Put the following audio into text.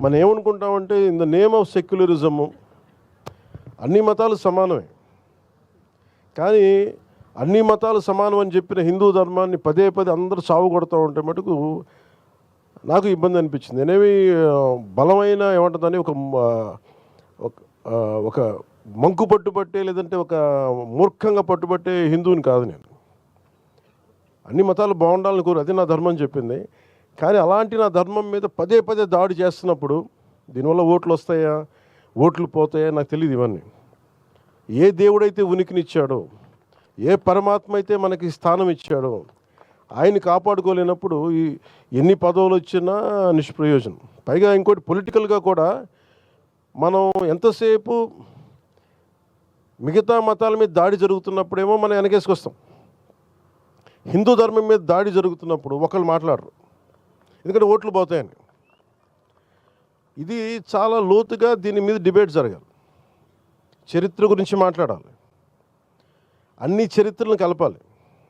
మనం ఏమనుకుంటామంటే in the name of secularism అన్ని మతాలు సమానమే, కానీ అన్ని మతాలు సమానం అని చెప్పిన హిందూ ధర్మాన్ని పదే పదే అందరూ సాగు కొడతా ఉంటే మటుకు నాకు ఇబ్బంది అనిపించింది. నేనేమి బలమైన ఏమంటుందని ఒక మంకు పట్టుబట్టే లేదంటే ఒక మూర్ఖంగా పట్టుబట్టే హిందువుని కాదు నేను. అన్ని మతాలు బాగుండాలని కోరు, అది నా ధర్మం చెప్పింది. కానీ అలాంటి నా ధర్మం మీద పదే పదే దాడి చేస్తున్నప్పుడు దీనివల్ల ఓట్లు వస్తాయా, ఓట్లు పోతాయా నాకు తెలియదు. ఇవన్నీ ఏ దేవుడైతే ఉనికినిచ్చాడో, ఏ పరమాత్మ అయితే మనకి స్థానం ఇచ్చాడో ఆయన్ని కాపాడుకోలేనప్పుడు ఎన్ని పదవులు వచ్చినా నిష్ప్రయోజనం. పైగా ఇంకోటి పొలిటికల్గా కూడా మనం ఎంతసేపు మిగతా మతాల మీద దాడి జరుగుతున్నప్పుడేమో మనం వెనకేసుకొస్తాం, హిందూ ధర్మం మీద దాడి జరుగుతున్నప్పుడు ఒకళ్ళు మాట్లాడరు, ఎందుకంటే ఓట్లు పోతాయని. ఇది చాలా లోతుగా దీని మీద డిబేట్ జరగాలి, చరిత్ర గురించి మాట్లాడాలి, అన్ని చరిత్రలను కలపాలి.